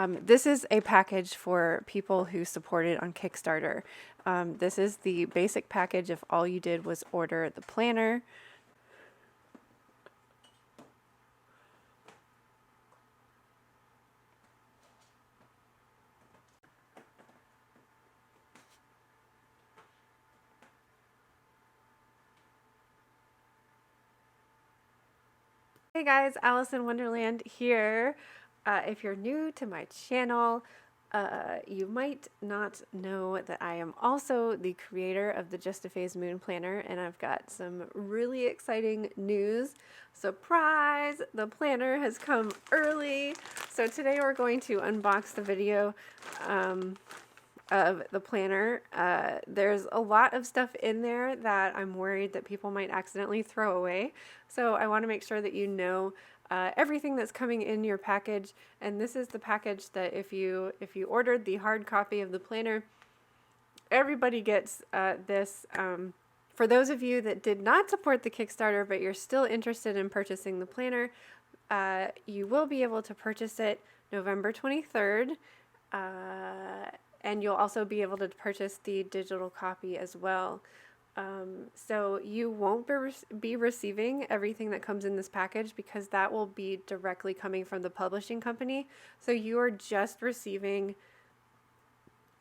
This is a package for people who supported on Kickstarter. This is the basic package if all you did was order the planner. Hey guys, Alice in Wonderland here. If you're new to my channel, you might not know that I am also the creator of the Just a Phase Moon Planner, and I've got some really exciting news. Surprise! The planner has come early. So today we're going to unbox the video of the planner. There's a lot of stuff in there that I'm worried that people might accidentally throw away. So I want to make sure that you know everything that's coming in your package. And this is the package that if you ordered the hard copy of the planner, everybody gets this. For those of you that did not support the Kickstarter, but you're still interested in purchasing the planner, you will be able to purchase it November 23rd. And you'll also be able to purchase the digital copy as well. So you won't be receiving everything that comes in this package because that will be directly coming from the publishing company. So you are just receiving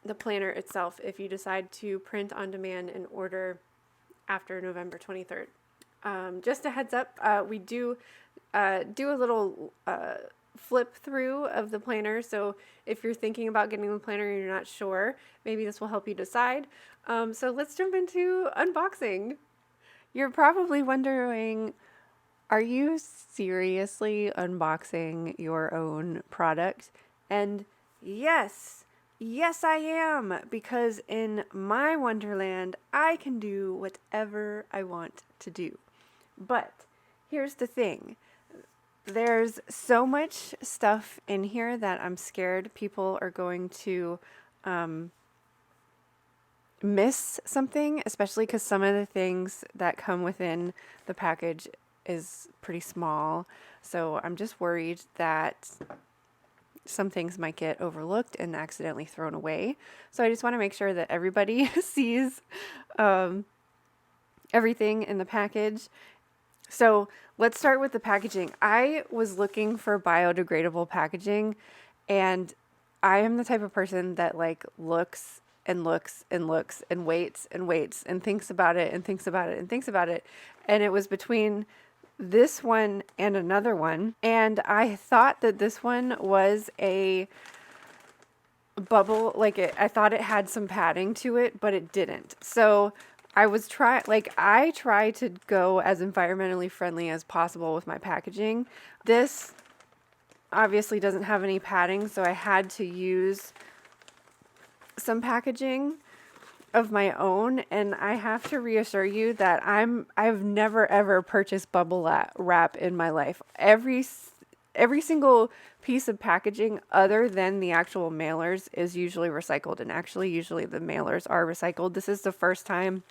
the planner itself if you decide to print on demand and order after November 23rd. Just a heads up, we do a little flip through of the planner. So if you're thinking about getting the planner and you're not sure, maybe this will help you decide. So let's jump into unboxing. You're probably wondering, are you seriously unboxing your own product? And yes, I am, because in my Wonderland, I can do whatever I want to do. But here's the thing. There's so much stuff in here that I'm scared people are going to miss something, especially because some of the things that come within the package is pretty small. So I'm just worried that some things might get overlooked and accidentally thrown away. So I just want to make sure that everybody sees everything in the package. So let's start with the packaging. I was looking for biodegradable packaging, and I am the type of person that like looks and looks and looks and waits and waits and thinks about it and thinks about it and thinks about it. And it was between this one and another one. And I thought that this one was a bubble, I thought it had some padding to it, but it didn't. So I try to go as environmentally friendly as possible with my packaging. This obviously doesn't have any padding, so I had to use some packaging of my own, and I have to reassure you that I've never ever purchased bubble wrap in my life. Every single piece of packaging other than the actual mailers is usually recycled, and actually usually the mailers are recycled. This is the first time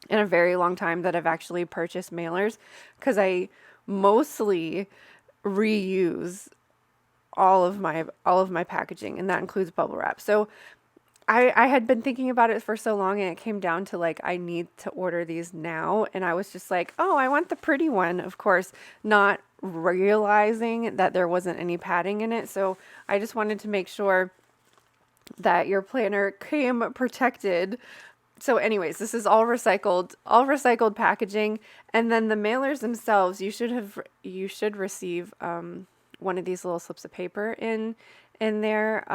in a very long time that I've actually purchased mailers, because I mostly reuse all of my packaging, and that includes bubble wrap. So I had been thinking about it for so long, and it came down to like, I need to order these now. And I was just like, oh, I want the pretty one, of course, not realizing that there wasn't any padding in it. So I just wanted to make sure that your planner came protected. So anyways, this is all recycled packaging. And then the mailers themselves, you should receive one of these little slips of paper in there.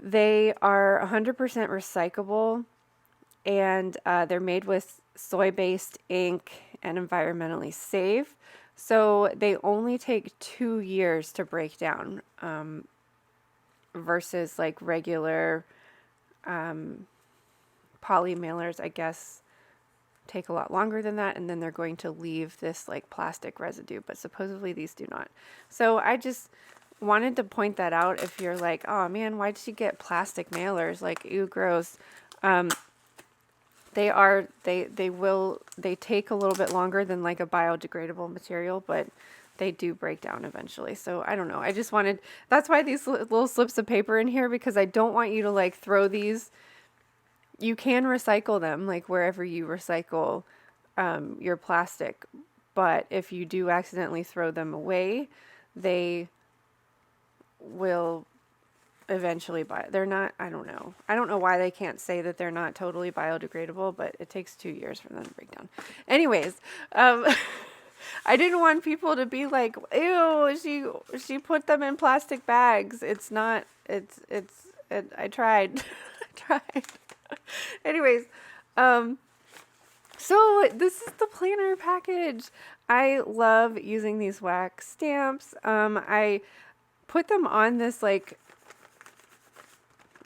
They are 100% recyclable, and they're made with soy-based ink and environmentally safe. So they only take 2 years to break down, versus like regular poly mailers, I guess, take a lot longer than that, and then they're going to leave this like plastic residue, but supposedly these do not. So I just wanted to point that out. If you're like, oh man, why did she get plastic mailers? Like, ew, gross. They take a little bit longer than like a biodegradable material, but they do break down eventually. So I don't know. I just wanted, that's why these little slips of paper in here, because I don't want you to like throw these. You can recycle them like wherever you recycle your plastic. But if you do accidentally throw them away, they will eventually they're not, I don't know. I don't know why they can't say that they're not totally biodegradable, but it takes 2 years for them to break down. Anyways, I didn't want people to be like, ew, she put them in plastic bags. It's not, I tried. I tried. Anyways, so this is the planner package. I love using these wax stamps. I put them on this like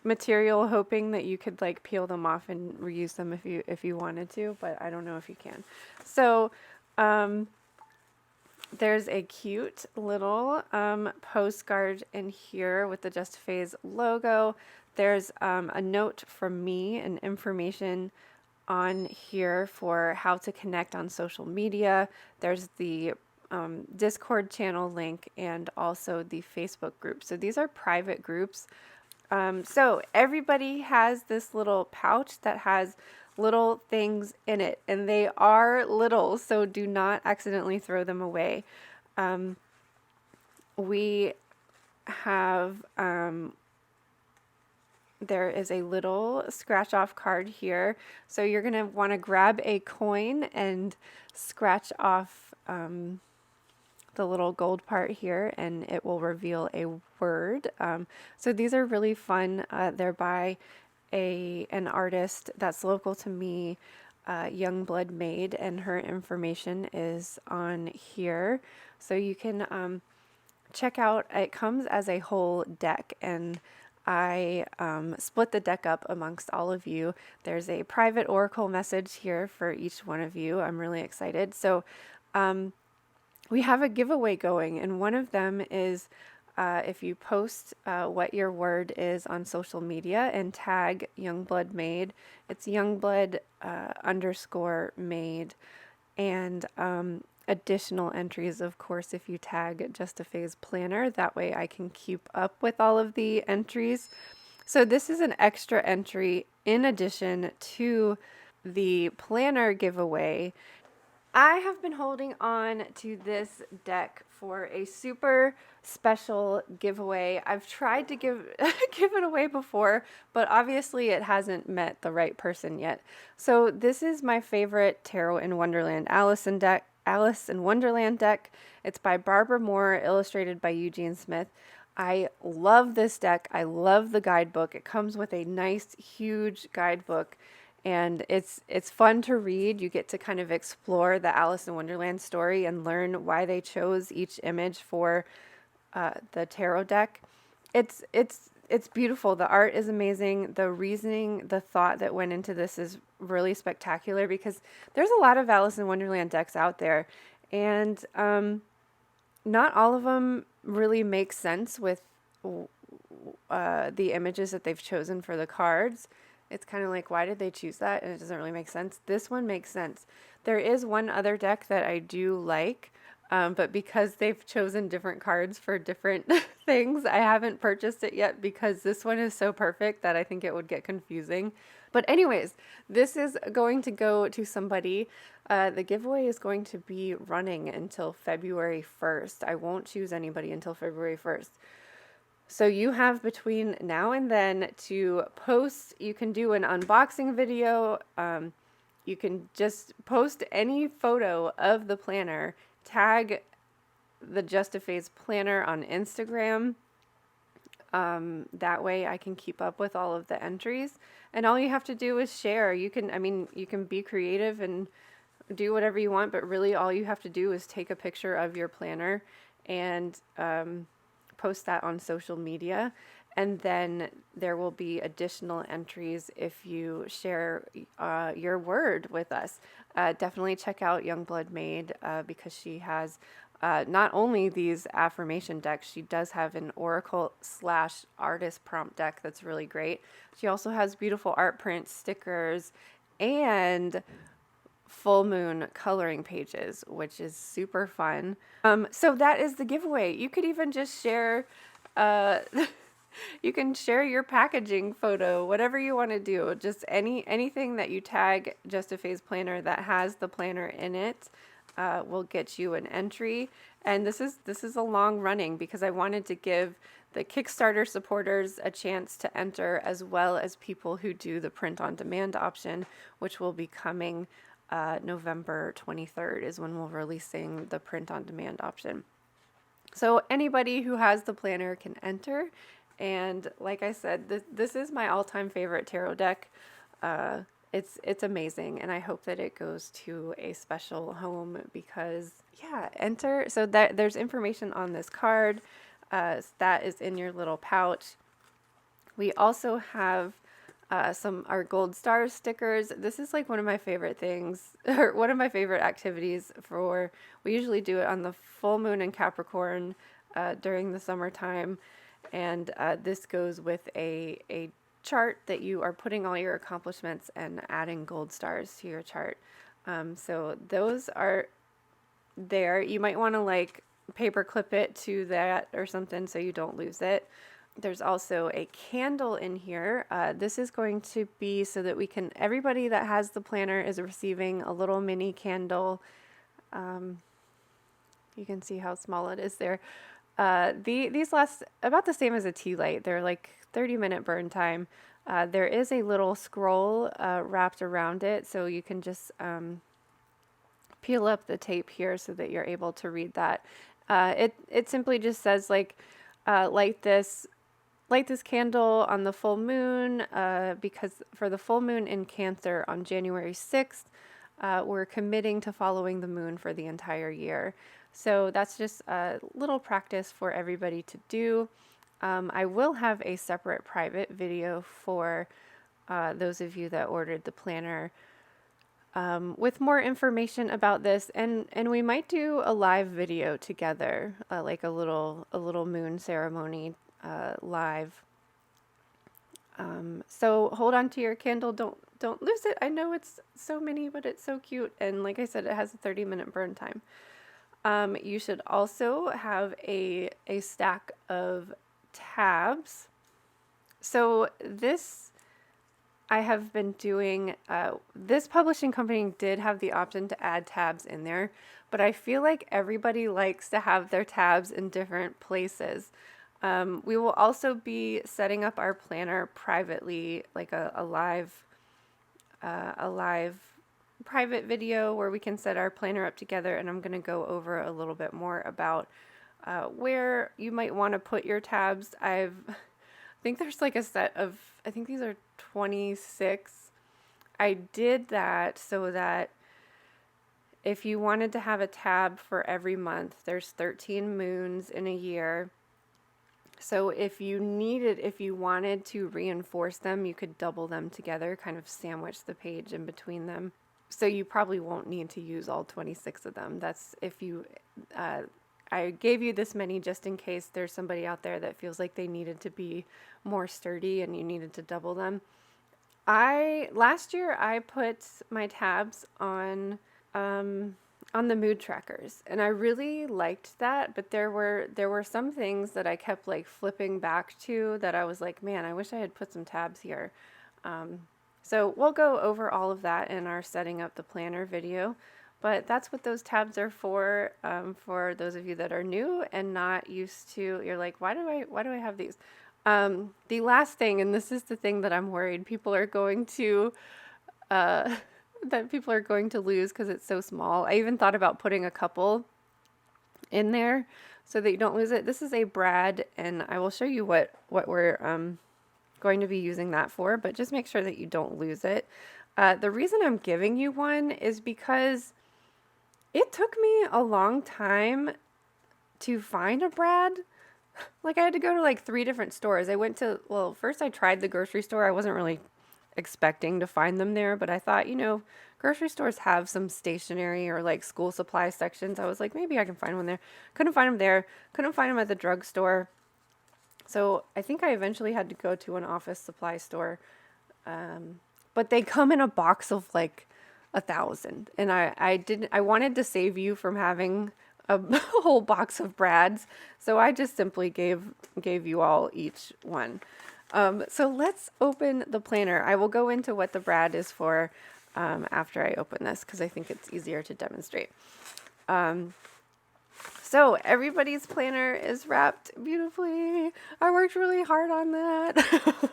material hoping that you could like peel them off and reuse them if you wanted to, but I don't know if you can. So there's a cute little postcard in here with the Just Phase logo. There's a note from me and information on here for how to connect on social media. There's the Discord channel link and also the Facebook group. So these are private groups. So everybody has this little pouch that has little things in it, and they are little, so do not accidentally throw them away. We have, there is a little scratch off card here. So you're going to want to grab a coin and scratch off the little gold part here, and it will reveal a word. So these are really fun. They're by an artist that's local to me, Youngblood Made, and her information is on here. So you can check out, it comes as a whole deck, and I split the deck up amongst all of you. There's a private oracle message here for each one of you. I'm really excited. So we have a giveaway going, and one of them is if you post what your word is on social media and tag Youngblood Made. It's Youngblood underscore made, and additional entries, of course, if you tag Just a Phase Planner. That way I can keep up with all of the entries. So this is an extra entry in addition to the planner giveaway. I have been holding on to this deck for a super special giveaway. I've tried to give it away before, but obviously it hasn't met the right person yet. So this is my favorite Tarot in Wonderland Alice in Wonderland deck. It's by Barbara Moore, illustrated by Eugene Smith. I love this deck. I love the guidebook. It comes with a nice, huge guidebook. And it's fun to read. You get to kind of explore the Alice in Wonderland story and learn why they chose each image for the tarot deck. It's beautiful. The art is amazing. The reasoning, the thought that went into this is really spectacular, because there's a lot of Alice in Wonderland decks out there, and not all of them really make sense with the images that they've chosen for the cards. It's kind of like, why did they choose that? And it doesn't really make sense. This one makes sense. There is one other deck that I do like, but because they've chosen different cards for different things, I haven't purchased it yet, because this one is so perfect that I think it would get confusing. But anyways, this is going to go to somebody. The giveaway is going to be running until February 1st. I won't choose anybody until February 1st. So you have between now and then to post. You can do an unboxing video. You can just post any photo of the planner, tag the Just a Phase Planner on Instagram. That way I can keep up with all of the entries. And all you have to do is share. You can be creative and do whatever you want, but really all you have to do is take a picture of your planner and post that on social media, and then there will be additional entries if you share your word with us. Definitely check out Youngblood Made, because she has not only these affirmation decks, she does have an oracle / artist prompt deck that's really great. She also has beautiful art prints, stickers, and full moon coloring pages, which is super fun. So that is the giveaway. You could even just share, uh, you can share your packaging photo, whatever you want to do. Just anything that you tag Just a Phase Planner that has the planner in it will get you an entry. And this is a long running because I wanted to give the Kickstarter supporters a chance to enter, as well as people who do the print on demand option, which will be coming November 23rd is when we're releasing the print on demand option. So anybody who has the planner can enter. And like I said, this is my all-time favorite tarot deck. It's amazing, and I hope that it goes to a special home because, yeah, enter. So that there's information on this card that is in your little pouch. We also have our gold stars stickers. This is like one of my favorite things, or one of my favorite activities for, we usually do it on the full moon in Capricorn during the summertime. And this goes with a chart that you are putting all your accomplishments and adding gold stars to your chart. So those are there. You might want to like paper clip it to that or something so you don't lose it. There's also a candle in here. This is going to be so that everybody that has the planner is receiving a little mini candle. You can see how small it is there. These last about the same as a tea light. They're like 30-minute burn time. There is a little scroll wrapped around it, so you can just peel up the tape here so that you're able to read that. It simply just says like light this candle on the full moon because for the full moon in Cancer on January 6th, we're committing to following the moon for the entire year. So that's just a little practice for everybody to do. I will have a separate private video for those of you that ordered the planner with more information about this, and we might do a live video together, like a little moon ceremony live. So hold on to your candle. Don't lose it. I know it's so mini, but it's so cute. And like I said, it has a 30-minute burn time. You should also have a stack of tabs. So this I have been doing, this publishing company did have the option to add tabs in there, but I feel like everybody likes to have their tabs in different places. We will also be setting up our planner privately, like a live private video where we can set our planner up together, and I'm going to go over a little bit more about where you might want to put your tabs. I think there's like a set of, I think these are 26. I did that so that if you wanted to have a tab for every month, there's 13 moons in a year. So if you wanted to reinforce them, you could double them together, kind of sandwich the page in between them. So you probably won't need to use all 26 of them. That's if you, I gave you this many just in case there's somebody out there that feels like they needed to be more sturdy and you needed to double them. Last year I put my tabs on the mood trackers, and I really liked that, but there were some things that I kept like flipping back to that I was like, man, I wish I had put some tabs here. So we'll go over all of that in our setting up the planner video, but that's what those tabs are for those of you that are new and not used to, you're like, why do I have these? The last thing, and this is the thing that I'm worried people are going to lose because it's so small. I even thought about putting a couple in there so that you don't lose it. This is a brad, and I will show you what we're going to be using that for, but just make sure that you don't lose it. The reason I'm giving you one is because it took me a long time to find a brad. Like I had to go to like 3 different stores. First I tried the grocery store. I wasn't really expecting to find them there, but I thought, grocery stores have some stationery or like school supply sections. I was like, maybe I can find one there. Couldn't find them there. Couldn't find them at the drugstore. So I think I eventually had to go to an office supply store. But they come in a box of like 1,000. And I wanted to save you from having a whole box of brads. So I just simply gave you all each one. So let's open the planner. I will go into what the brad is for after I open this, because I think it's easier to demonstrate. So everybody's planner is wrapped beautifully. I worked really hard on that.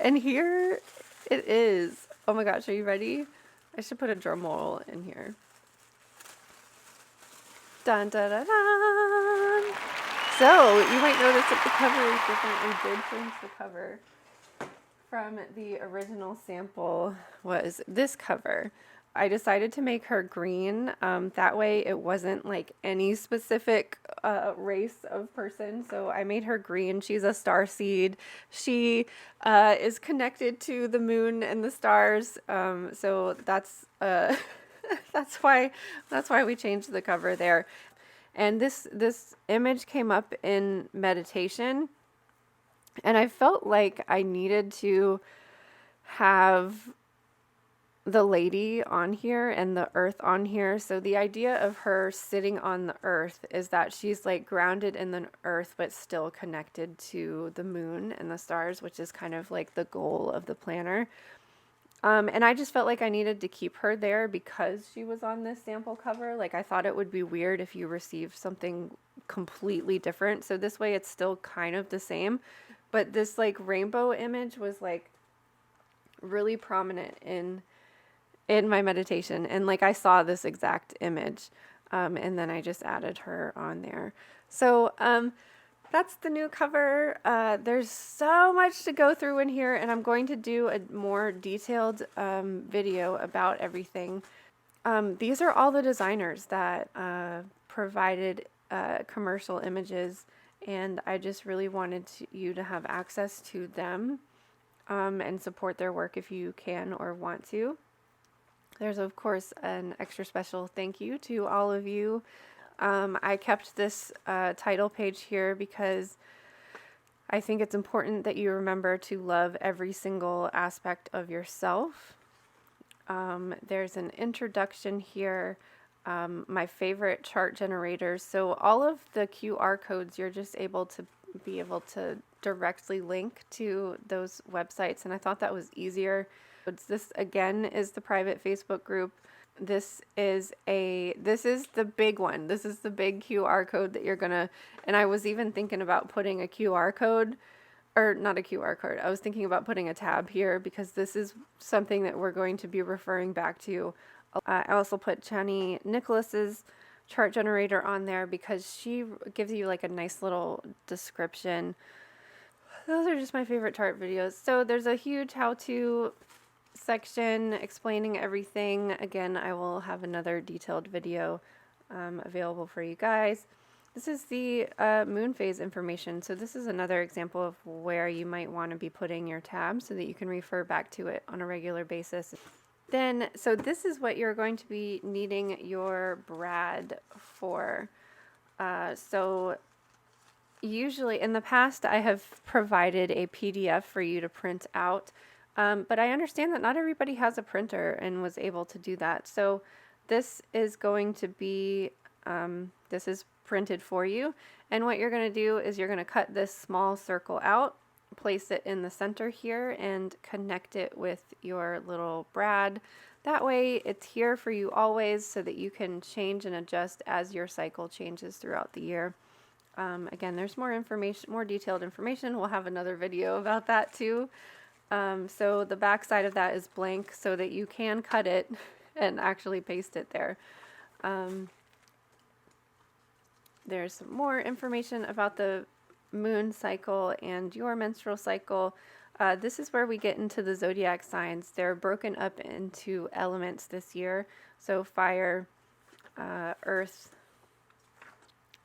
And here it is. Oh my gosh, are you ready? I should put a drum roll in here. Dun dun dun dun. So you might notice that the cover is different. We did change the cover from the original sample. Was this cover. I decided to make her green. That way it wasn't like any specific race of person. So I made her green. She's a star seed. She is connected to the moon and the stars. So that's that's why we changed the cover there. And this image came up in meditation, and I felt like I needed to have the lady on here and the earth on here. So the idea of her sitting on the earth is that she's like grounded in the earth but still connected to the moon and the stars, which is kind of like the goal of the planner. And I just felt like I needed to keep her there because she was on this sample cover. Like I thought it would be weird if you received something completely different. So this way it's still kind of the same, but this like rainbow image was like really prominent in my meditation, and like I saw this exact image, and then I just added her on there. So that's the new cover. There's so much to go through in here, and I'm going to do a more detailed video about everything. These are all the designers that provided commercial images, and I just really wanted you to have access to them and support their work if you can or want to. There's, of course, an extra special thank you to all of you. I kept this title page here because I think it's important that you remember to love every single aspect of yourself. There's an introduction here, my favorite chart generators. So all of the QR codes, you're just able to directly link to those websites, and I thought that was easier. This again is the private Facebook group. This is the big one. This is the big QR code that you're gonna, and I was even thinking about putting a QR code, or not a QR code. I was thinking about putting a tab here because this is something that we're going to be referring back to. I also put Chani Nicholas's chart generator on there because she gives you like a nice little description. Those are just my favorite chart videos. So there's a huge how-to section explaining everything. Again, I will have another detailed video available for you guys. This is the moon phase information. So this is another example of where you might want to be putting your tabs so that you can refer back to it on a regular basis. Then, so this is what you're going to be needing your brad for. So usually in the past, I have provided a PDF for you to print out. But I understand that not everybody has a printer and was able to do that. So this is going to be, this is printed for you. And what you're going to do is you're going to cut this small circle out, place it in the center here, and connect it with your little brad. That way it's here for you always so that you can change and adjust as your cycle changes throughout the year. Again, there's more information, more detailed information. We'll have another video about that too. So the back side of that is blank so that you can cut it and actually paste it there. There's some more information about the moon cycle and your menstrual cycle. This is where we get into the zodiac signs. They're broken up into elements this year. So fire, earth,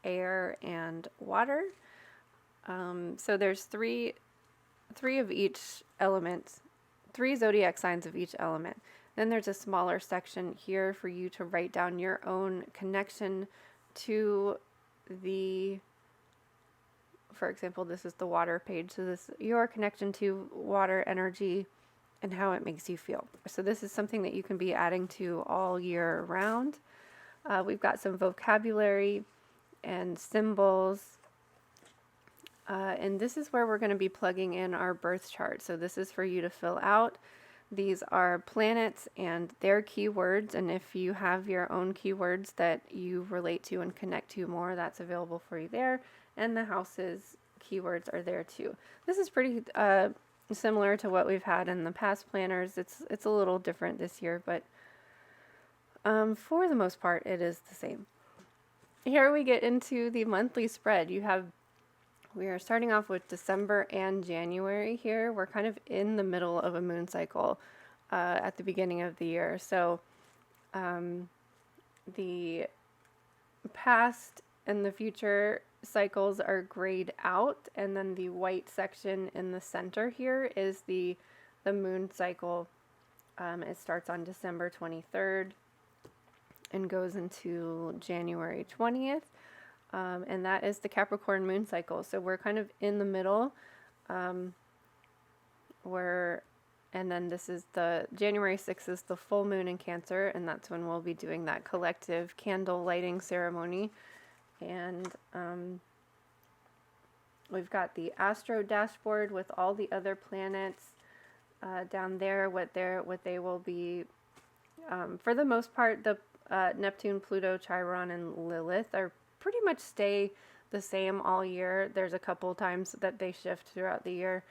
air, and water. So there's three of each element, 3 zodiac signs of each element. Then there's a smaller section here for you to write down your own connection to the, for example, this is the water page. So this, your connection to water energy, and how it makes you feel. So this is something that you can be adding to all year round. We've got some vocabulary and symbols. And this is where we're going to be plugging in our birth chart. So this is for you to fill out. These are planets and their keywords. And if you have your own keywords that you relate to and connect to more, that's available for you there. And the houses keywords are there too. This is pretty similar to what we've had in the past planners. It's a little different this year, but for the most part, it is the same. Here we get into the monthly spread. We are starting off with December and January here. We're kind of in the middle of a moon cycle at the beginning of the year. So the past and the future cycles are grayed out, and then the white section in the center here is the moon cycle. It starts on December 23rd and goes into January 20th. And that is the Capricorn moon cycle. So we're kind of in the middle. And then this is the January 6th is the full moon in Cancer, and that's when we'll be doing that collective candle lighting ceremony. And we've got the astro dashboard with all the other planets down there. What they will be, for the most part, the Neptune, Pluto, Chiron, and Lilith are pretty much stay the same all year. There's a couple times that they shift throughout the year.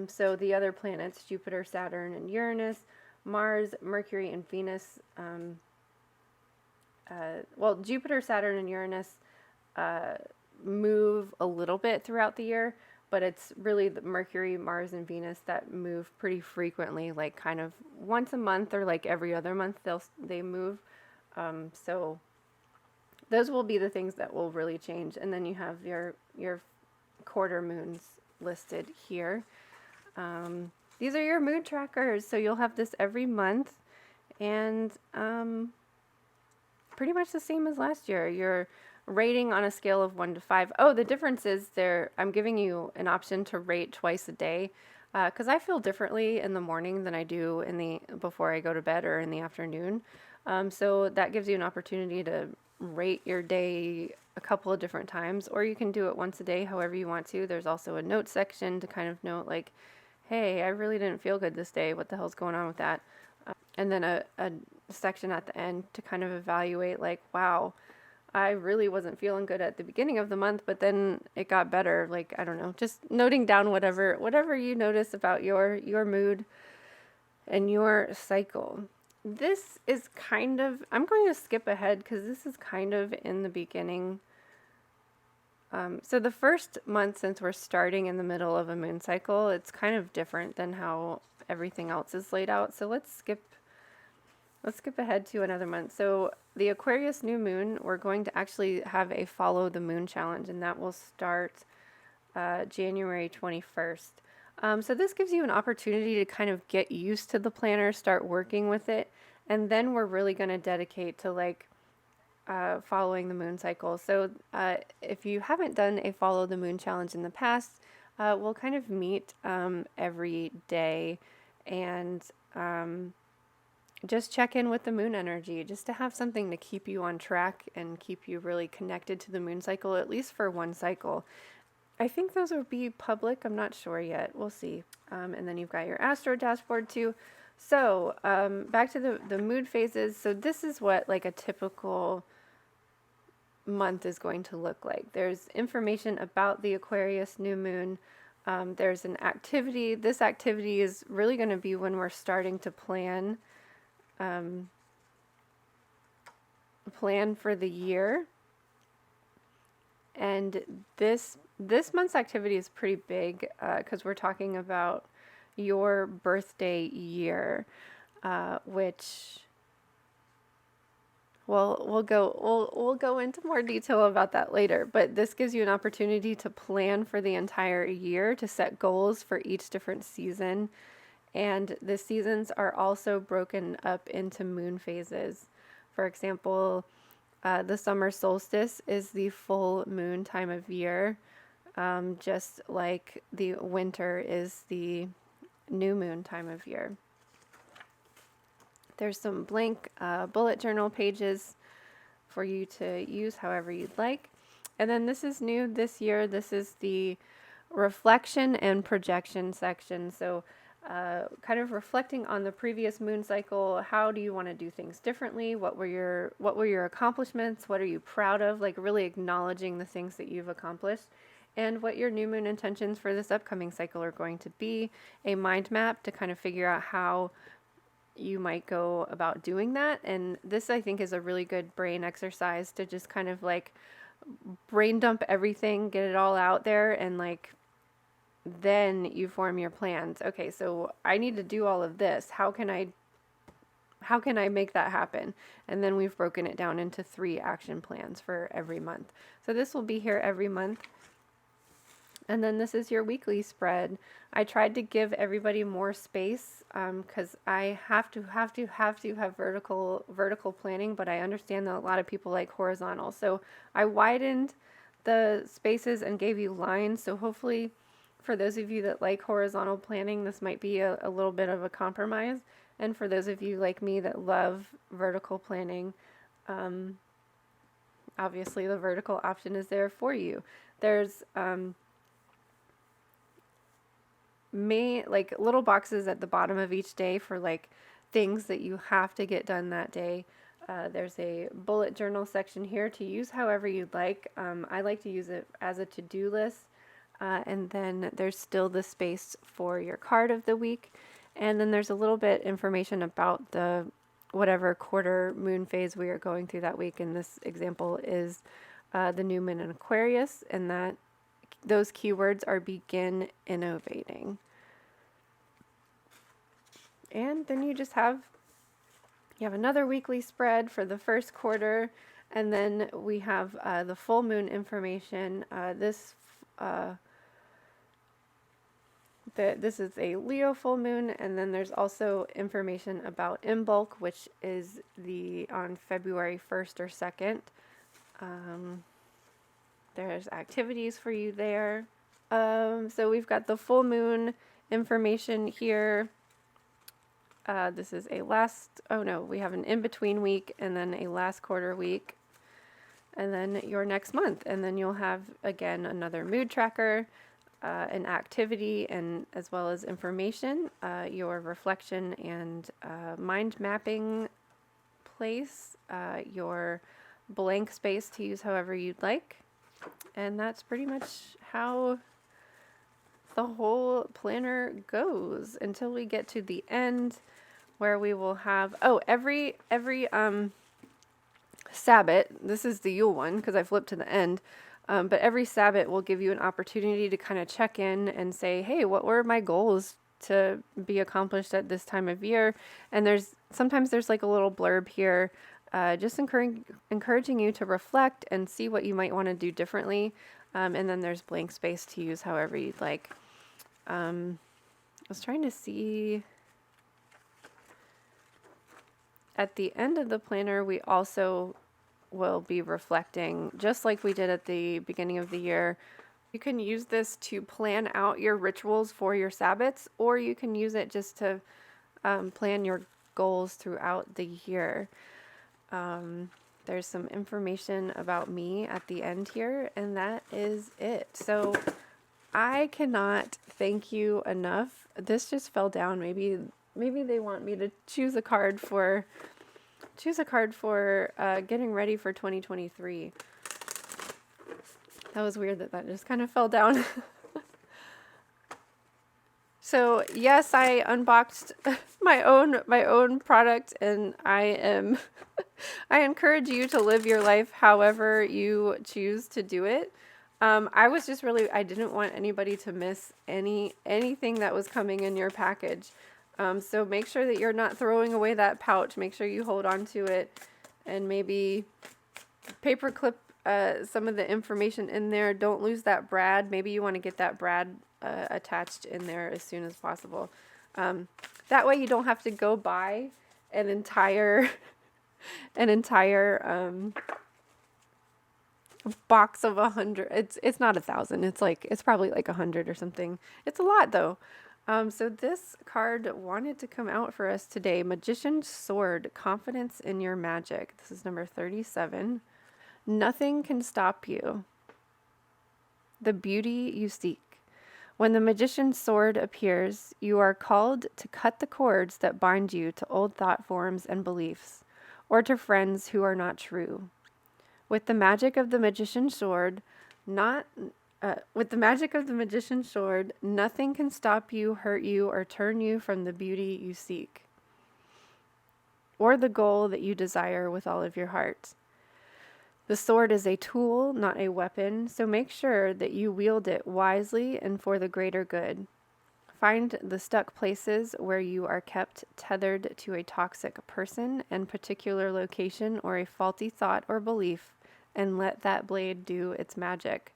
So the other planets, Jupiter, Saturn, and Uranus, Mars, Mercury, and Venus. Jupiter, Saturn, and Uranus move a little bit throughout the year, but it's really the Mercury, Mars, and Venus that move pretty frequently, like kind of once a month or like every other month they move. So those will be the things that will really change. And then you have your quarter moons listed here. These are your mood trackers. So you'll have this every month, and pretty much the same as last year. Your rating on a scale of 1 to 5. Oh, the difference is I'm giving you an option to rate twice a day. Because I feel differently in the morning than I do before I go to bed or in the afternoon. So that gives you an opportunity to rate your day a couple of different times, or you can do it once a day, however you want to. There's also a note section to kind of note like, hey, I really didn't feel good this day. What the hell's going on with that? And then a section at the end to kind of evaluate like, wow, I really wasn't feeling good at the beginning of the month, but then it got better. Like, I don't know, just noting down whatever you notice about your mood and your cycle. This is kind of, I'm going to skip ahead because this is kind of in the beginning. So the first month, since we're starting in the middle of a moon cycle, it's kind of different than how everything else is laid out. So let's skip ahead to another month. So the Aquarius new moon, we're going to actually have a follow the moon challenge, and that will start January 21st. So this gives you an opportunity to kind of get used to the planner, start working with it, and then we're really going to dedicate to like following the moon cycle. So if you haven't done a follow the moon challenge in the past, we'll kind of meet every day and just check in with the moon energy, just to have something to keep you on track and keep you really connected to the moon cycle, at least for one cycle. I think those will be public. I'm not sure yet. We'll see. And then you've got your astro dashboard too. So back to the mood phases. So this is what like a typical month is going to look like. There's information about the Aquarius new moon. There's an activity. This activity is really going to be when we're starting to plan for the year. And this month's activity is pretty big because we're talking about your birthday year, which we'll go into more detail about that later. But this gives you an opportunity to plan for the entire year, to set goals for each different season. And the seasons are also broken up into moon phases. For example, the summer solstice is the full moon time of year, just like the winter is the new moon time of year. There's some blank bullet journal pages for you to use however you'd like. And then this is new this year. This is the reflection and projection section. So kind of reflecting on the previous moon cycle. How do you want to do things differently? What were your accomplishments? What are you proud of? Like really acknowledging the things that you've accomplished and what your new moon intentions for this upcoming cycle are going to be. A mind map to kind of figure out how you might go about doing that. And this, I think, is a really good brain exercise to just kind of like brain dump everything, get it all out there, and like then you form your plans. Okay, so I need to do all of this. How can I make that happen? And then we've broken it down into 3 action plans for every month. So this will be here every month. And then this is your weekly spread. I tried to give everybody more space because I have to have vertical planning, but I understand that a lot of people like horizontal. So I widened the spaces and gave you lines. So hopefully for those of you that like horizontal planning, this might be a little bit of a compromise. And for those of you like me that love vertical planning, obviously the vertical option is there for you. There's like little boxes at the bottom of each day for like things that you have to get done that day. There's a bullet journal section here to use however you'd like. I like to use it as a to-do list. And then there's still the space for your card of the week. And then there's a little bit information about the whatever quarter moon phase we are going through that week. And this example is the new moon in Aquarius, and that those keywords are begin innovating. And then you have another weekly spread for the first quarter, and then we have the full moon information. This is a Leo full moon, and then there's also information about Unbox, which is on February 1st or 2nd. There's activities for you there. So we've got the full moon information here. This is we have an in-between week and then a last quarter week. And then your next month. And then you'll have, again, another mood tracker, an activity, and as well as information, your reflection and mind mapping place, your blank space to use however you'd like. And that's pretty much how the whole planner goes until we get to the end, where we will have every Sabbath. This is the Yule one because I flipped to the end. But every Sabbath will give you an opportunity to kind of check in and say, hey, what were my goals to be accomplished at this time of year? And sometimes there's like a little blurb here, just encouraging you to reflect and see what you might want to do differently. And then there's blank space to use however you'd like. I was trying to see. At the end of the planner, we also will be reflecting, just like we did at the beginning of the year. You can use this to plan out your rituals for your Sabbaths, or you can use it just to plan your goals throughout the year. There's some information about me at the end here, and that is it. So I cannot thank you enough. This just fell down. Maybe they want me to choose a card for getting ready for 2023. That was weird that just kind of fell down. So yes, I unboxed my own product, and I encourage you to live your life however you choose to do it. I didn't want anybody to miss anything that was coming in your package. So make sure that you're not throwing away that pouch. Make sure you hold on to it and maybe paperclip some of the information in there. Don't lose that brad. Maybe you want to get that brad attached in there as soon as possible. That way you don't have to go buy an entire box of 100. It's not 1,000. It's probably like 100 or something. It's a lot though. So this card wanted to come out for us today. Magician's Sword, Confidence in Your Magic. This is number 37. Nothing can stop you. The beauty you seek. When the magician's sword appears, you are called to cut the cords that bind you to old thought forms and beliefs, or to friends who are not true. With the magic of the magician's sword, not with the magic of the magician's sword, nothing can stop you, hurt you, or turn you from the beauty you seek, or the goal that you desire with all of your heart. The sword is a tool, not a weapon, so make sure that you wield it wisely and for the greater good. Find the stuck places where you are kept tethered to a toxic person and particular location or a faulty thought or belief, and let that blade do its magic.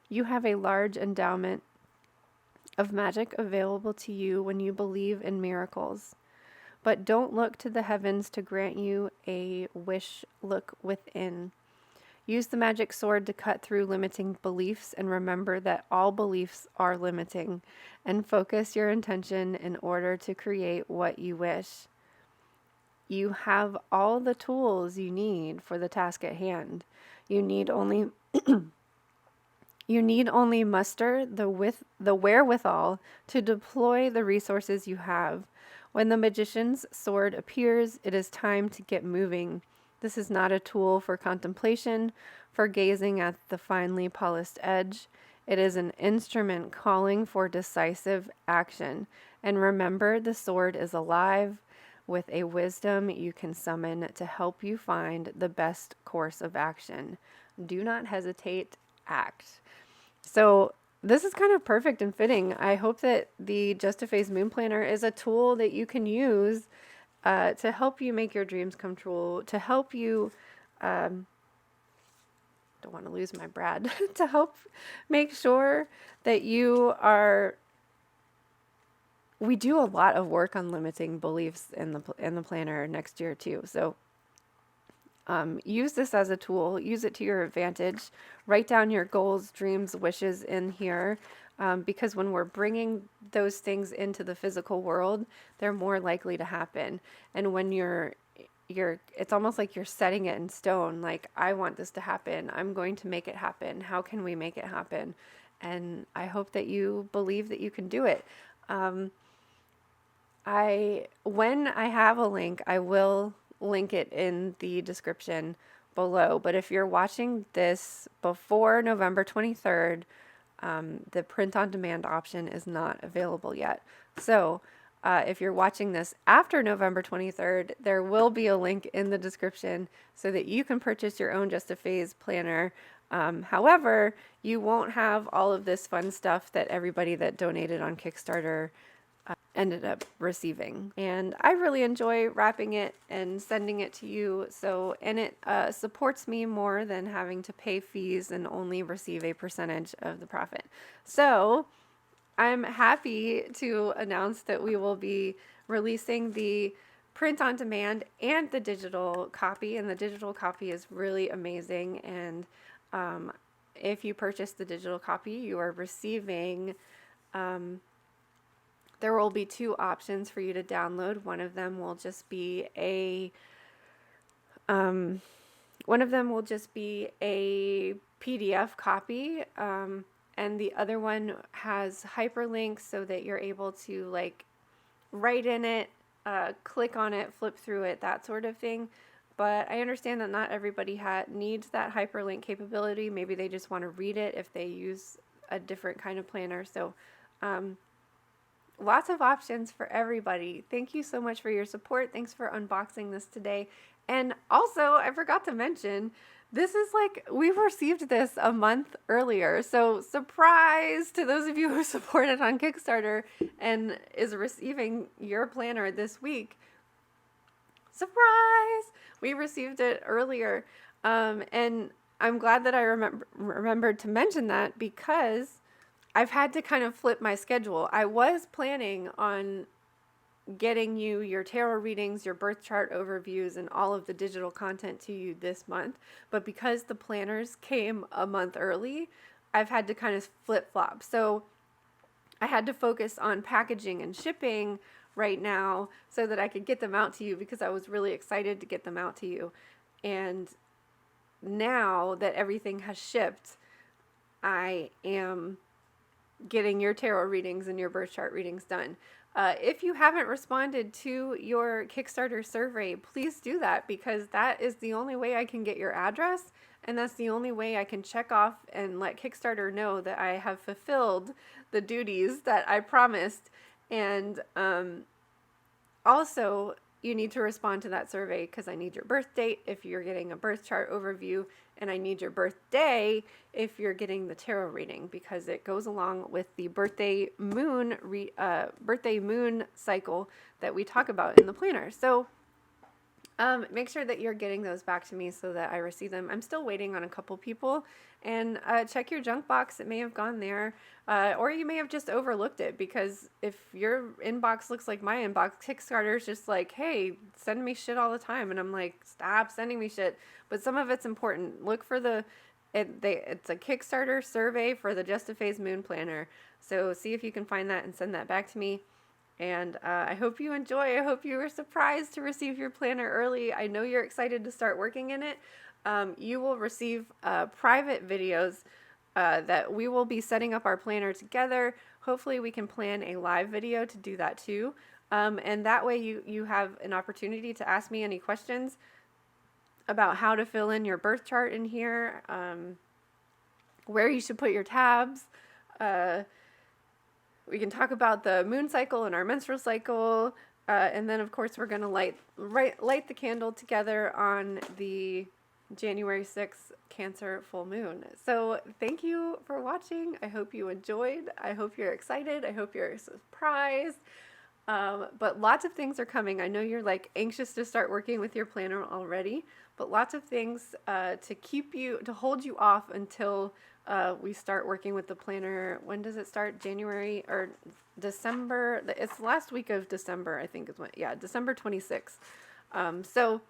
You have a large endowment of magic available to you when you believe in miracles. But don't look to the heavens to grant you a wish, look within. Use the magic sword to cut through limiting beliefs and remember that all beliefs are limiting, and focus your intention in order to create what you wish. You have all the tools you need for the task at hand. You need only muster the wherewithal to deploy the resources you have. When the magician's sword appears, it is time to get moving. This is not a tool for contemplation, for gazing at the finely polished edge. It is an instrument calling for decisive action. And remember, the sword is alive with a wisdom you can summon to help you find the best course of action. Do not hesitate, act. So this is kind of perfect and fitting. I hope that the Just a Phase Moon Planner is a tool that you can use to help you make your dreams come true, to help you, don't want to lose my Brad, to help make sure that we do a lot of work on limiting beliefs in the planner next year too. So use this as a tool, use it to your advantage, write down your goals, dreams, wishes in here. Because when we're bringing those things into the physical world, they're more likely to happen. And when it's almost like you're setting it in stone. Like, I want this to happen. I'm going to make it happen. How can we make it happen? And I hope that you believe that you can do it. When I have a link, I will link it in the description below. But if you're watching this before November 23rd, the print on demand option is not available yet. So if you're watching this after November 23rd, there will be a link in the description so that you can purchase your own Just a Phase planner. However, you won't have all of this fun stuff that everybody that donated on Kickstarter ended up receiving. And I really enjoy wrapping it and sending it to you. And it supports me more than having to pay fees and only receive a percentage of the profit. So I'm happy to announce that we will be releasing the print on demand and the digital copy. And the digital copy is really amazing. And if you purchase the digital copy, you are receiving there will be two options for you to download. One of them will just be a PDF copy, and the other one has hyperlinks so that you're able to like write in it, click on it, flip through it, that sort of thing. But I understand that not everybody needs that hyperlink capability. Maybe they just want to read it if they use a different kind of planner. So lots of options for everybody. Thank you so much for your support. Thanks for unboxing this today. And also, I forgot to mention, this is we've received this a month earlier. So surprise to those of you who supported on Kickstarter and is receiving your planner this week. Surprise! We received it earlier. And I'm glad that I remembered to mention that, because I've had to kind of flip my schedule. I was planning on getting you your tarot readings, your birth chart overviews, and all of the digital content to you this month. But because the planners came a month early, I've had to kind of flip-flop. So I had to focus on packaging and shipping right now so that I could get them out to you, because I was really excited to get them out to you. And now that everything has shipped, I am getting your tarot readings and your birth chart readings done. If you haven't responded to your Kickstarter survey, please do that, because that is the only way I can get your address, and that's the only way I can check off and let Kickstarter know that I have fulfilled the duties that I promised. And also, you need to respond to that survey, because I need your birth date if you're getting a birth chart overview, and I need your birthday if you're getting the tarot reading, because it goes along with the birthday moon cycle that we talk about in the planner. So make sure that you're getting those back to me so that I receive them. I'm still waiting on a couple people, and check your junk box. It may have gone there, or you may have just overlooked it, because if your inbox looks like my inbox, Kickstarter's just like, hey, send me shit all the time. And I'm like, stop sending me shit. But some of it's important. Look for it's a Kickstarter survey for the Just a Phase Moon Planner. So see if you can find that and send that back to me. And I hope you enjoy. I hope you were surprised to receive your planner early. I know you're excited to start working in it. You will receive private videos that we will be setting up our planner together. Hopefully we can plan a live video to do that too. And that way you have an opportunity to ask me any questions about how to fill in your birth chart in here, where you should put your tabs. We can talk about the moon cycle and our menstrual cycle. And then, of course, we're going to light the candle together on the January 6th Cancer full moon. So thank you for watching. I hope you enjoyed. I hope you're excited. I hope you're surprised. But lots of things are coming. I know you're like anxious to start working with your planner already, but lots of things to hold you off until we start working with the planner. When does it start? January or December? It's the last week of December, I think is when. Yeah, December 26th. So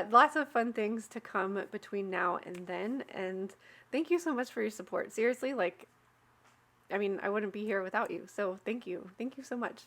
lots of fun things to come between now and then. And thank you so much for your support. Seriously, I wouldn't be here without you. So thank you. Thank you so much.